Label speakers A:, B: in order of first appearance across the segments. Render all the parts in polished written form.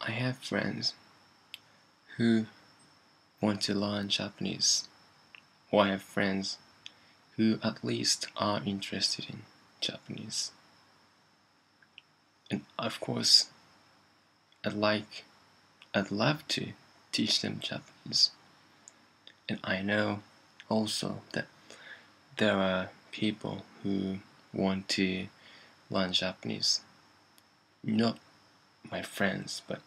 A: I have friends who want to learn Japanese, or I have friends who at least are interested in Japanese. And of course, I'd love to teach them Japanese. And I know also that there are people who want to learn Japanese. Not my friends, but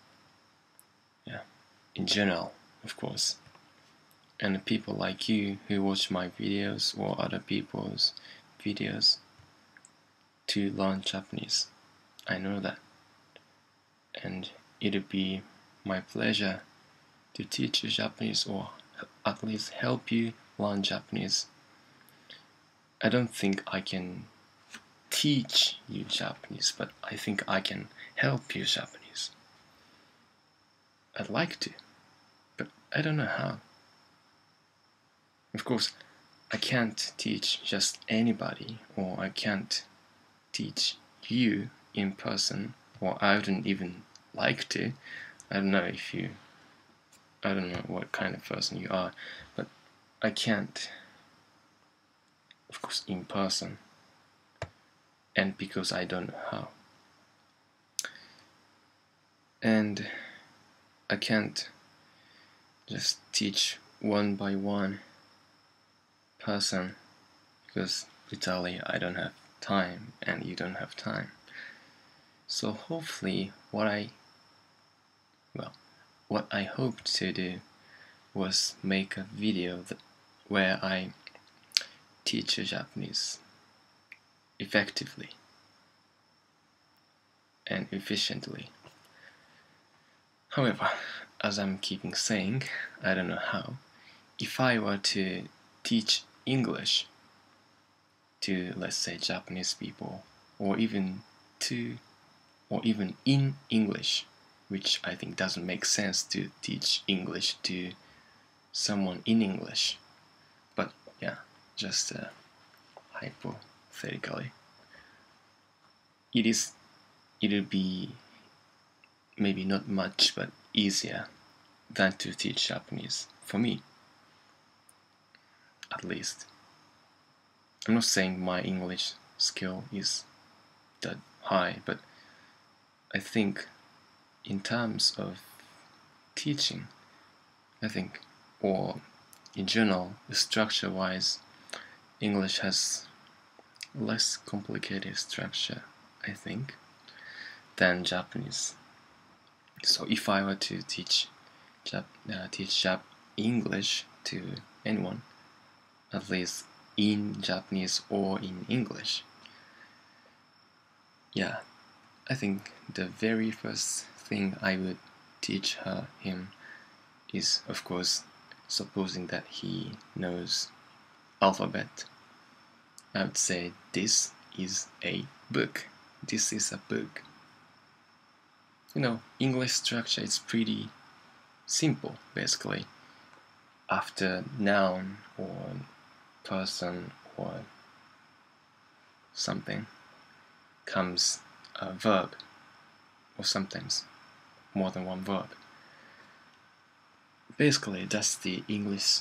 A: yeah, in general, of course. And people like you who watch my videos or other people's videos to learn Japanese. I know that. And it'd be my pleasure to teach you Japanese or at least help you learn Japanese. I don't think I can teach you Japanese, but I think I can help you Japanese. I'd like to, but I don't know how. Of course, I can't teach just anybody, or I can't teach you in person, or I wouldn't even like to. I don't know what kind of person you are, but I can't, of course, in person, and because I don't know how. And I can't just teach one by one person because literally I don't have time and you don't have time. So hopefully what I hoped to do was make a video where I teach you Japanese effectively and efficiently. However, as I'm keeping saying, I don't know how. If I were to teach English to, let's say, Japanese people, or even in English, which I think doesn't make sense to teach English to someone in English, but yeah, just hypothetically, it'll be maybe not much, but easier than to teach Japanese for me, at least. I'm not saying my English skill is that high, but I think in terms of teaching, I think, or in general, structure-wise, English has less complicated structure, I think, than Japanese. So if I were to teach English to anyone, at least in Japanese or in English, yeah, I think the very first thing I would teach him is, of course, supposing that he knows alphabet. I would say this is a book. This is a book. English structure is pretty simple, basically. After noun or person or something comes a verb, or sometimes more than one verb. Basically, that's the English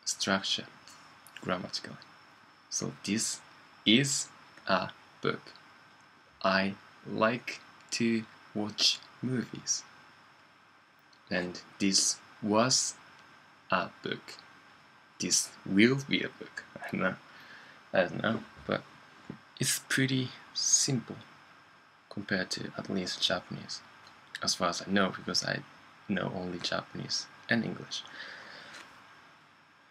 A: structure grammatically. So this is a book. I like to watch movies. And this was a book. This will be a book. I don't know, but it's pretty simple compared to at least Japanese, as far as I know, because I know only Japanese and English.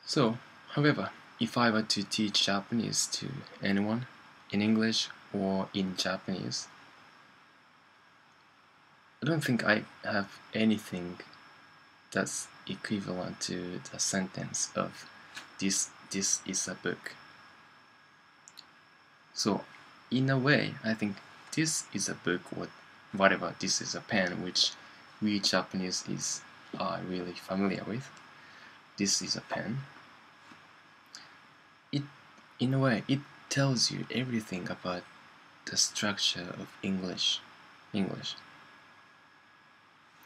A: So, however, if I were to teach Japanese to anyone in English or in Japanese, I don't think I have anything that's equivalent to the sentence of this is a book. So, in a way, I think this is a book, or whatever, this is a pen, which we Japanese are really familiar with. This is a pen. In a way, it tells you everything about the structure of English.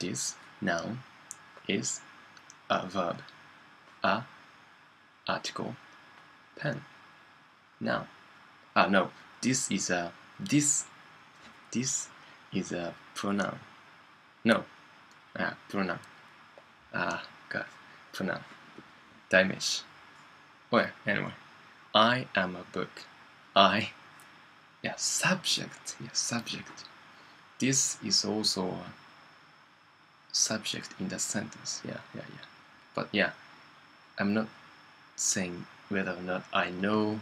A: this noun is a verb, a article, pen, noun. No, this is a pronoun. No, pronoun. God, pronoun. 代名詞. Well, anyway, I am a book. Subject. This is also a subject in the sentence. But I'm not saying whether or not I know,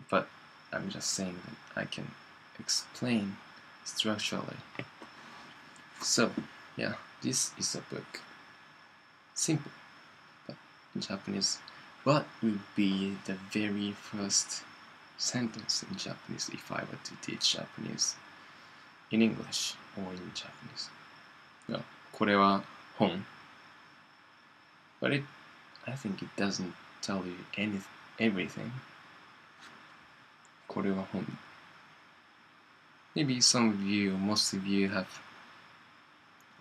A: but I'm just saying that I can explain structurally. So, this is a book. Simple. But in Japanese, what would be the very first sentence in Japanese if I were to teach Japanese in English or in Japanese? No, これは本. But I think it doesn't tell you everything. これは本. Maybe some of you, most of you have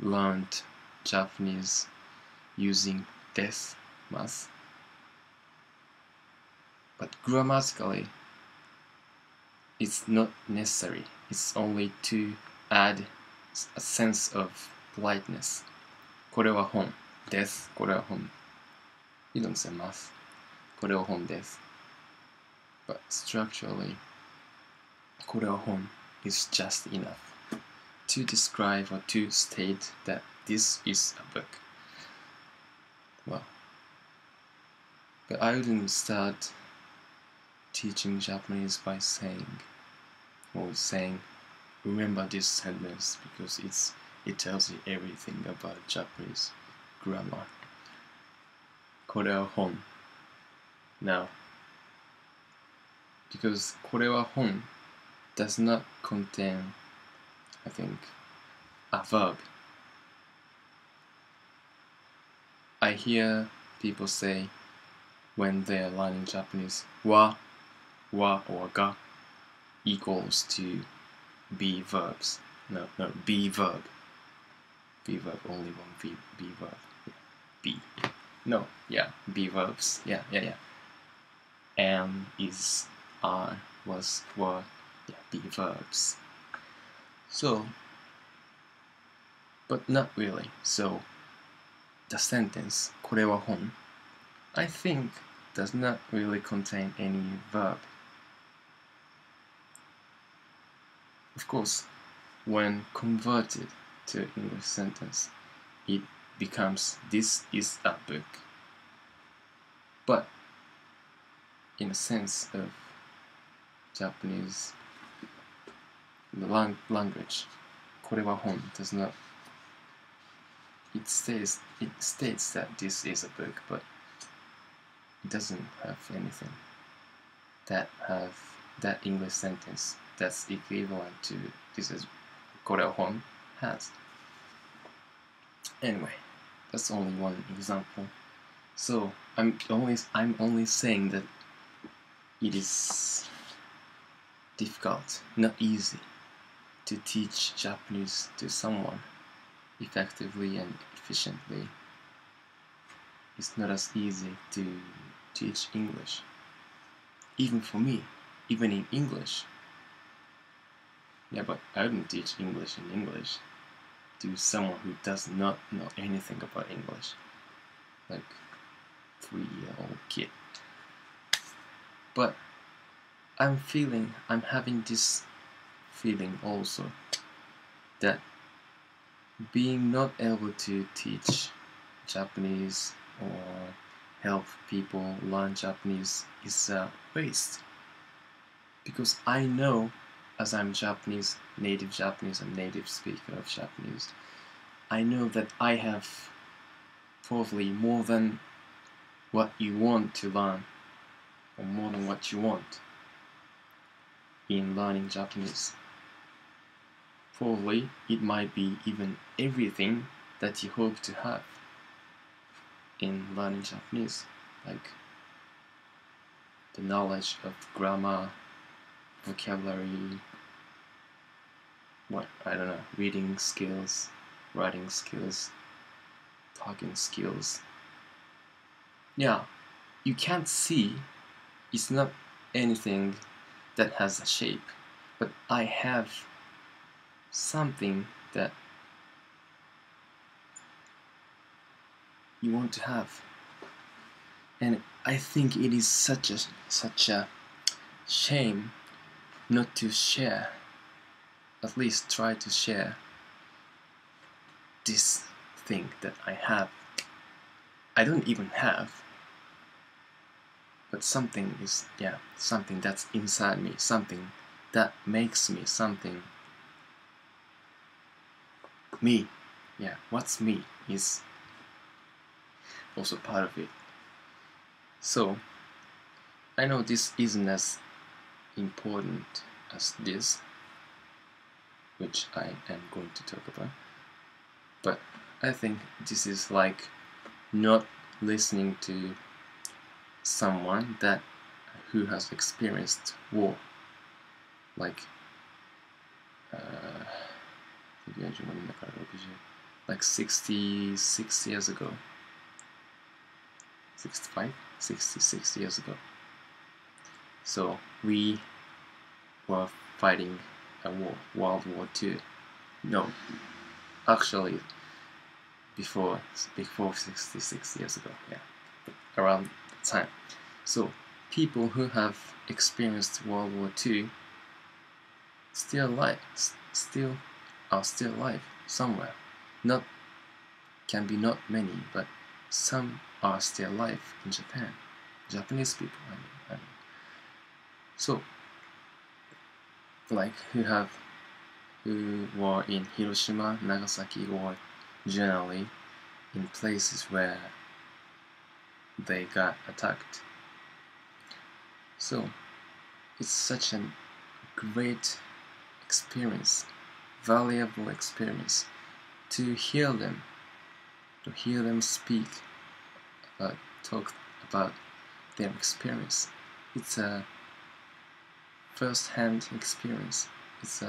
A: learned Japanese using desu mas. But grammatically, it's not necessary. It's only to add a sense of politeness. これは本です. これは本. You don't say mas. これは本です. But structurally, これは本 is just enough to describe or to state that this is a book. Well, but I wouldn't start teaching Japanese by saying, remember this sentence because it tells you everything about Japanese grammar. これは本. Now, because これは本 does not contain, I think, a verb. I hear people say when they are learning Japanese, wa or ga equals to be verbs. No, be verb. Be verb, only one be verb. Be. No, be verbs. Yeah. Am, is, are, was, were, be verbs. So, but not really. So, the sentence これは本 I think does not really contain any verb. Of course, when converted to English sentence, it becomes this is a book. But in a sense of Japanese language, これは本 does not. It states that this is a book, but it doesn't have anything that English sentence that's equivalent to this is これは本 has. Anyway, that's only one example. So I'm only saying that it is difficult, not easy, to teach Japanese to someone effectively and efficiently. It's not as easy to teach English. Even for me, even in English. Yeah, but I wouldn't teach English in English to someone who does not know anything about English. Like 3-year-old kid. But I'm having this feeling also that being not able to teach Japanese or help people learn Japanese is a waste. Because I know, as I'm Japanese, a native speaker of Japanese, I know that I have probably more than what you want to learn, or more than what you want in learning Japanese. Probably it might be even everything that you hope to have in learning Japanese, like the knowledge of grammar, vocabulary, I don't know, reading skills, writing skills, talking skills. Yeah, you can't see, it's not anything that has a shape, but I have something that you want to have. And I think it is such a shame not to share, at least try to share this thing that I have. I don't even have, but something is, yeah, something that's inside me, something that makes me something me. Yeah, what's me is also part of it. So I know this isn't as important as this, which I am going to talk about, but I think this is like not listening to someone who has experienced war, like 66 years ago, 65, 66 years ago. So we were fighting a war, World War II. No, actually before 66 years ago, yeah, around the time. So people who have experienced World War II still alive, still alive somewhere. Not can be not many, but some are still alive in Japan. Japanese people, I mean. So, like who were in Hiroshima, Nagasaki, or generally in places where they got attacked. So, it's such a great experience, valuable experience to hear them speak, talk about their experience. It's a first-hand experience. It's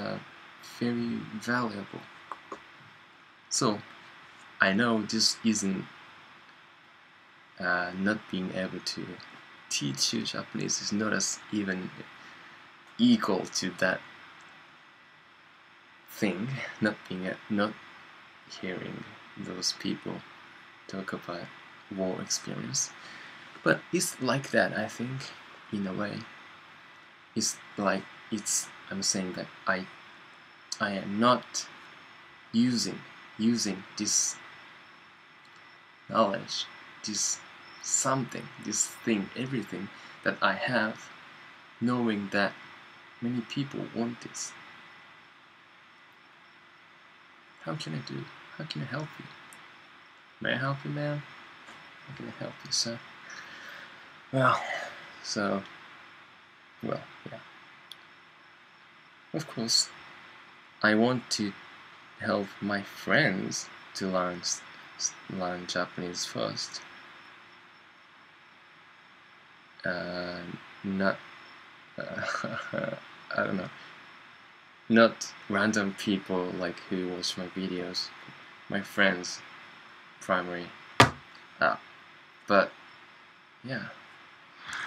A: very valuable. So I know this isn't not being able to teach you Japanese is not as even equal to that thing. Not hearing those people talk about war experience, but it's like that. I think in a way, it's like I'm saying that I am not using this knowledge, this something, this thing, everything that I have, knowing that many people want this. How can I do it? How can I help you? May I help you, man? How can I help you, sir? Well, yeah. Of course, I want to help my friends to learn Japanese first. Not I don't know, not random people like who watch my videos, my friends, primary. But yeah.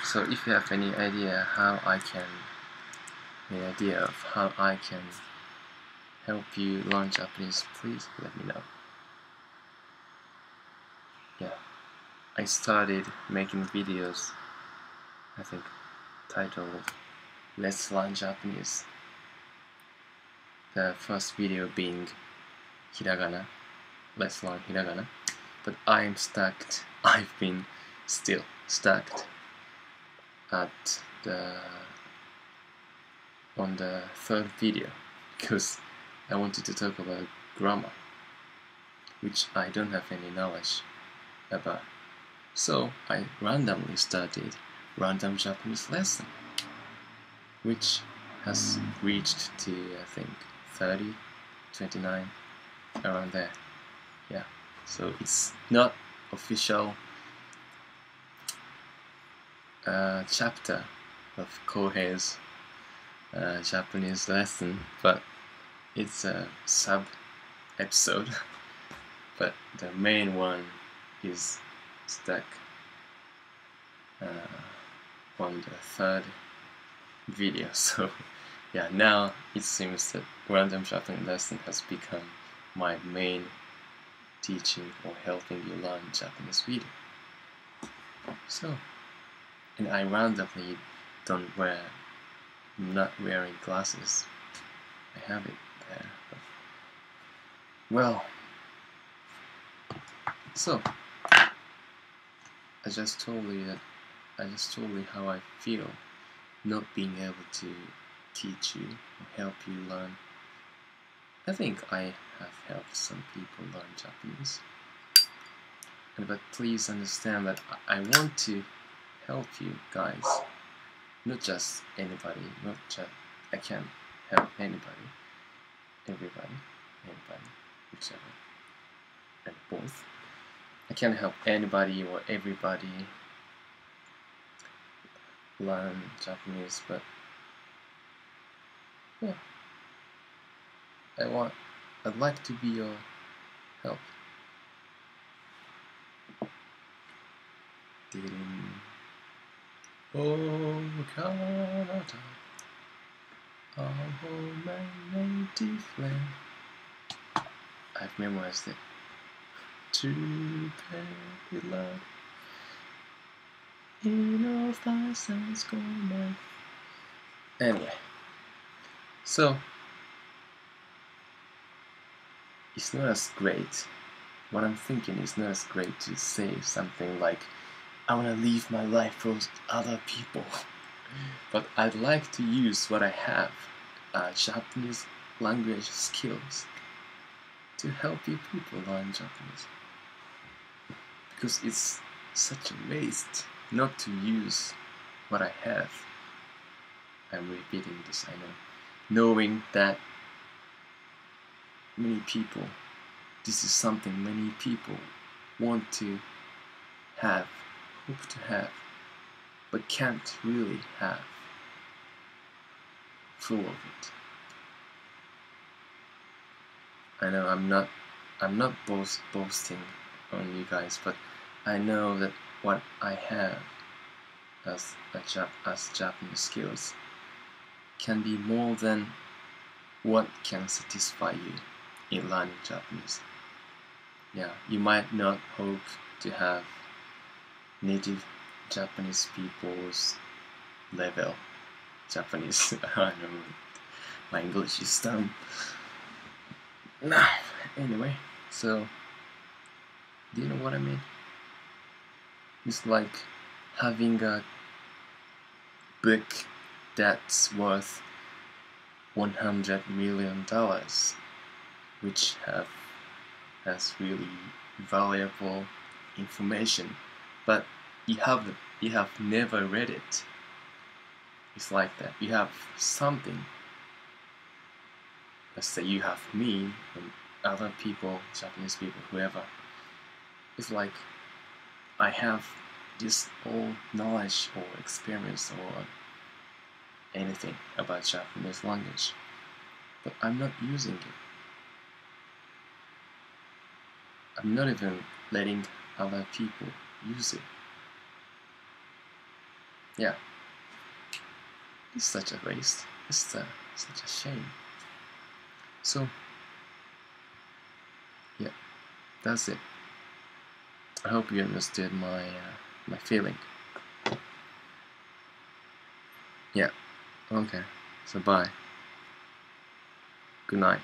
A: So if you have any idea of how I can help you learn Japanese, please let me know. Yeah, I started making videos, I think, titled Let's Learn Japanese. The first video being hiragana, let's learn hiragana. But I've been still stuck on the third video because I wanted to talk about grammar, which I don't have any knowledge about. So I randomly started random Japanese lesson, which has reached to, I think, 30, 29, around there. Yeah, so it's not official chapter of Kohei's Japanese lesson, but it's a sub episode, but the main one is stuck on the third video. So yeah, now it seems that random shuffling lesson has become my main teaching or helping you learn Japanese video. So, and I randomly not wearing glasses. I have it there. Well, so I just told you how I feel not being able to teach you or help you learn. I think I have helped some people learn Japanese. But please understand that I want to help you guys, not just anybody, I can't help anybody, everybody, anybody, whichever, and both. I can't help anybody or everybody learn Japanese, but yeah, I'd like to be your help. Oh, Canada, our home and native land. I've memorized it. To pay with love in all thousands gone. Anyway, so it's not as great. What I'm thinking is not as great to say something like, I want to live my life for other people. But I'd like to use what I have, Japanese language skills, to help you people learn Japanese. Because it's such a waste not to use what I have. I'm repeating this, I know. Knowing that many people, this is something many people want to have, hope to have, but can't really have full of it. I know I'm not boasting on you guys, but I know that what I have as Japanese skills can be more than what can satisfy you in learning Japanese. Yeah, you might not hope to have native Japanese people's level Japanese. I don't know, my English is dumb. Nah, anyway, so do you know what I mean? It's like having a book that's worth $100 million, which has really valuable information, but you have never read it. It's like that. You have something. Let's say you have me and other people, Japanese people, whoever. It's like I have this all knowledge or experience or anything about Japanese language, but I'm not using it. I'm not even letting other people use it. Yeah, it's such a waste. It's such a shame. So, yeah, that's it. I hope you understood my feeling. Yeah, okay, so bye. Good night.